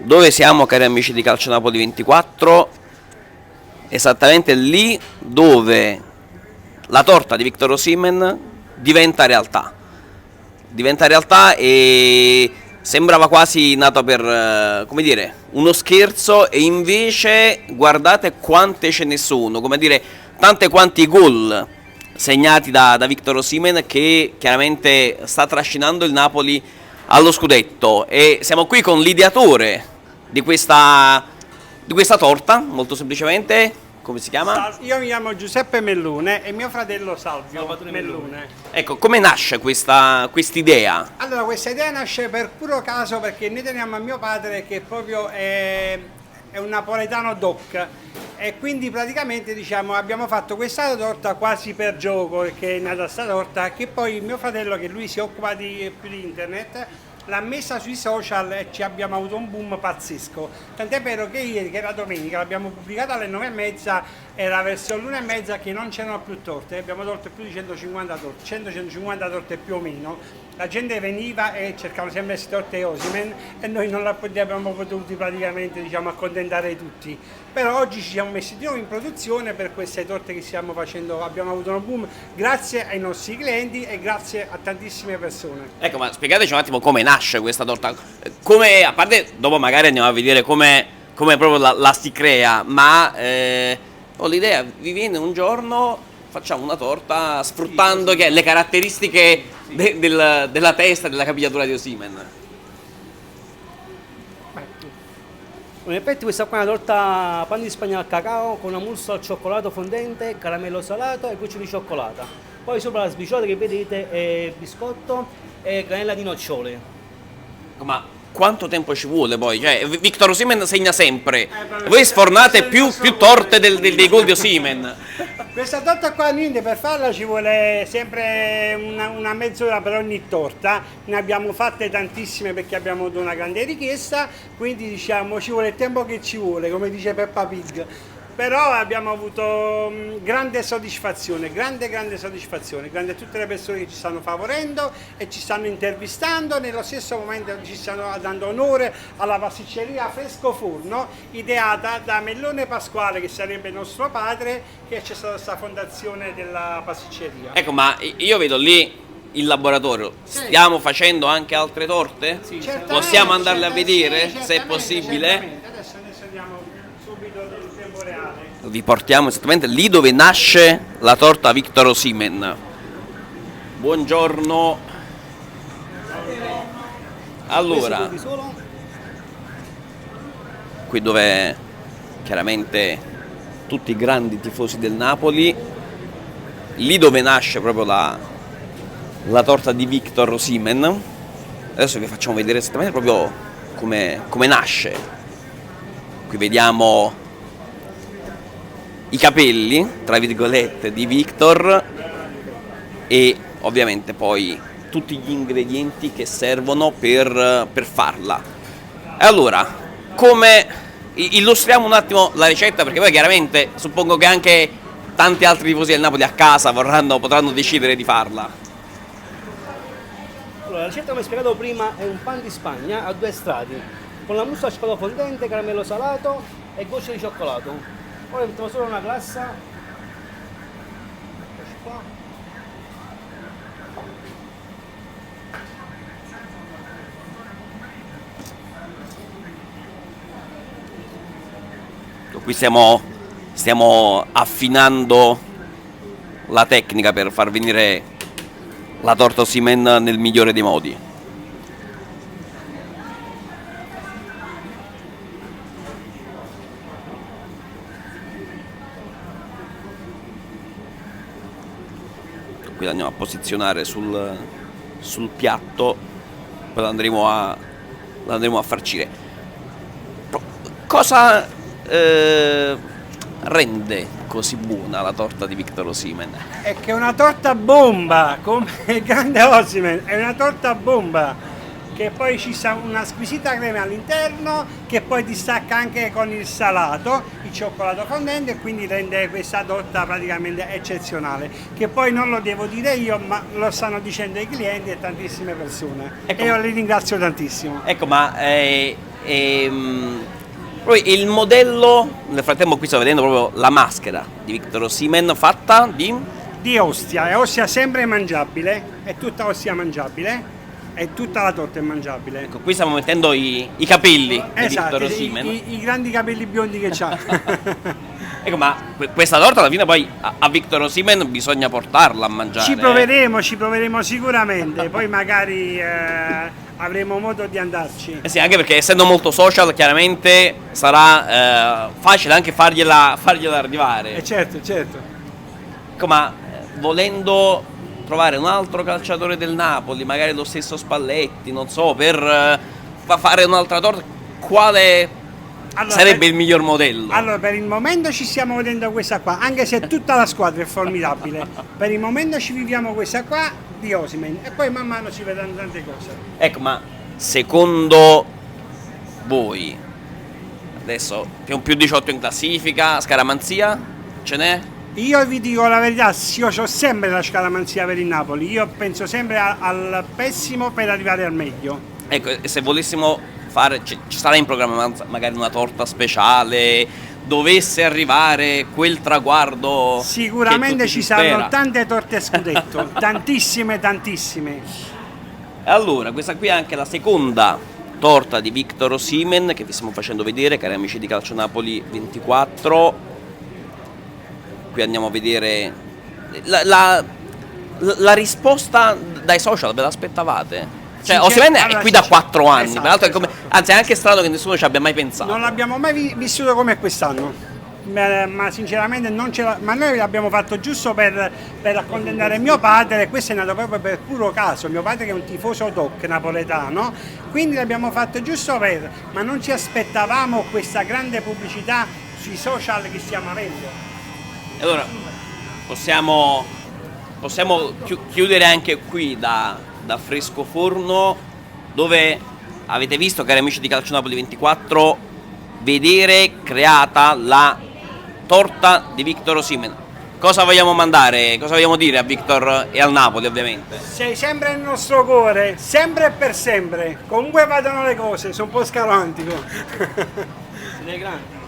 Dove siamo, cari amici di Calcio Napoli 24? Esattamente lì dove la torta di Victor Osimhen diventa realtà. Diventa realtà e sembrava quasi nata per, come dire, uno scherzo, e invece guardate quante ce ne sono, come dire, tante quanti gol segnati da Victor Osimhen, che chiaramente sta trascinando il Napoli allo scudetto. E siamo qui con l'ideatore di questa torta, molto semplicemente. Come si chiama? Io mi chiamo Giuseppe Mellune e mio fratello Salvio Mellune. Ecco, come nasce quest'idea? Allora, questa idea nasce per puro caso perché noi teniamo a mio padre che proprio è un napoletano doc, e quindi praticamente diciamo abbiamo fatto questa torta quasi per gioco, perché è nata questa torta, che poi mio fratello, che lui si occupa più di internet, l'ha messa sui social e ci abbiamo avuto un boom pazzesco. Tant'è vero che ieri, che era domenica, l'abbiamo pubblicata alle 9:30, era verso l'1:30 che non c'erano più torte, abbiamo tolto più di 150 torte, 100-150 torte più o meno. La gente veniva e cercavano sempre queste torte Osimhen e noi non abbiamo potuti praticamente, diciamo, accontentare tutti. Però oggi ci siamo messi di nuovo in produzione per queste torte che stiamo facendo, abbiamo avuto un boom grazie ai nostri clienti e grazie a tantissime persone. Ecco, ma spiegateci un attimo come nasce questa torta. Come, a parte, dopo magari andiamo a vedere come proprio la si crea, ma ho l'idea, vi viene un giorno, facciamo una torta sfruttando le caratteristiche della testa, della capigliatura di Osimhen. In effetti questa qua è una torta pan di Spagna al cacao con una mousse al cioccolato fondente, caramello salato e gocce di cioccolata. Poi sopra la sbriciolata che vedete è biscotto e granella di nocciole. Ma quanto tempo ci vuole poi? Cioè, Victor Osimhen segna sempre. Voi sfornate più torte dei gol di Osimhen. Questa torta qua, niente, per farla ci vuole sempre una mezz'ora per ogni torta. Ne abbiamo fatte tantissime perché abbiamo avuto una grande richiesta, quindi diciamo ci vuole il tempo che ci vuole, come dice Peppa Pig. Però abbiamo avuto grande soddisfazione, grande soddisfazione, grande a tutte le persone che ci stanno favorendo e ci stanno intervistando, nello stesso momento ci stanno dando onore alla pasticceria Fresco Forno, ideata da Mellone Pasquale, che sarebbe nostro padre, che c'è stata questa fondazione della pasticceria. Ecco, ma io vedo lì il laboratorio. Stiamo facendo anche altre torte? Sì, possiamo andarle a vedere, sì, se è possibile? Adesso andiamo subito nel tempo reale. Vi portiamo esattamente lì dove nasce la torta Victor Osimhen. Buongiorno. Allora, qui dove chiaramente tutti i grandi tifosi del Napoli, lì dove nasce proprio la torta di Victor Osimhen. Adesso vi facciamo vedere esattamente proprio come nasce. Qui vediamo i capelli, tra virgolette, di Victor, e ovviamente poi tutti gli ingredienti che servono per farla. E allora, illustriamo un attimo la ricetta, perché poi chiaramente suppongo che anche tanti altri tifosi del Napoli a casa potranno decidere di farla. Allora, la ricetta, come spiegato prima, è un pan di Spagna a 2 strati, con la mousse al cioccolato fondente, caramello salato e gocce di cioccolato. Ora mettiamo solo una glassa. Eccoci qua. Qui stiamo affinando la tecnica per far venire la torta Osimhen nel migliore dei modi. Qui la andiamo a posizionare sul piatto, poi la andremo a farcire. Cosa rende così buona la torta di Victor Osimhen? È che è una torta bomba, come il grande Osimhen, è una torta bomba, che poi ci sta una squisita crema all'interno, che poi distacca anche con il salato, il cioccolato fondente, e quindi rende questa torta praticamente eccezionale, che poi non lo devo dire io, ma lo stanno dicendo i clienti e tantissime persone, ecco, e io li ringrazio tantissimo. Ecco, ma Poi il modello, nel frattempo qui sto vedendo proprio la maschera di Victor Osimhen fatta Di ostia, è ostia sempre mangiabile, è tutta ostia mangiabile, e tutta la torta è mangiabile. Ecco, qui stiamo mettendo i capelli di Esatto, Victor Osimhen. i grandi capelli biondi che c'ha. Ecco, ma questa torta alla fine poi a Victor Osimhen bisogna portarla a mangiare. Ci proveremo sicuramente, poi magari avremo modo di andarci. Eh sì, anche perché essendo molto social chiaramente sarà facile anche fargliela arrivare. Certo, certo. Ecco, ma volendo trovare un altro calciatore del Napoli, magari lo stesso Spalletti, non so, per fare un'altra torta, quale sarebbe il miglior modello? Allora, per il momento ci stiamo vedendo questa qua, anche se tutta la squadra è formidabile. Per il momento ci viviamo questa qua di Osimhen e poi man mano ci vedranno tante cose. Ecco, ma secondo voi, adesso più 18 in classifica, scaramanzia, ce n'è? Io vi dico la verità, io ho sempre la scaramanzia per il Napoli, io penso sempre al pessimo per arrivare al meglio. Ecco, e se volessimo fare, ci sarà in programma magari una torta speciale, dovesse arrivare quel traguardo. Sicuramente che ci tutti si spera. saranno tante torte a scudetto, tantissime. E allora, questa qui è anche la seconda torta di Victor Osimhen che vi stiamo facendo vedere, cari amici di Calcio Napoli 24. Qui andiamo a vedere la risposta dai social, ve l'aspettavate? Cioè, Osimhen è qui da 4 anni, esatto, peraltro anzi è anche strano che nessuno ci abbia mai pensato. Non l'abbiamo mai vissuto come quest'anno, ma sinceramente ma noi l'abbiamo fatto giusto per accontentare mio padre, e questo è nato proprio per puro caso. Mio padre che è un tifoso doc napoletano, quindi l'abbiamo fatto giusto ma non ci aspettavamo questa grande pubblicità sui social che stiamo avendo. Allora, possiamo chiudere anche qui da Fresco Forno, dove avete visto, cari amici di Calcio Napoli 24, vedere creata la torta di Victor Osimhen. Cosa vogliamo mandare? Cosa vogliamo dire a Victor e al Napoli, ovviamente? Sei sempre nel nostro cuore, sempre e per sempre. Comunque vadano le cose, sono un po' scaramantico. Siete grandi.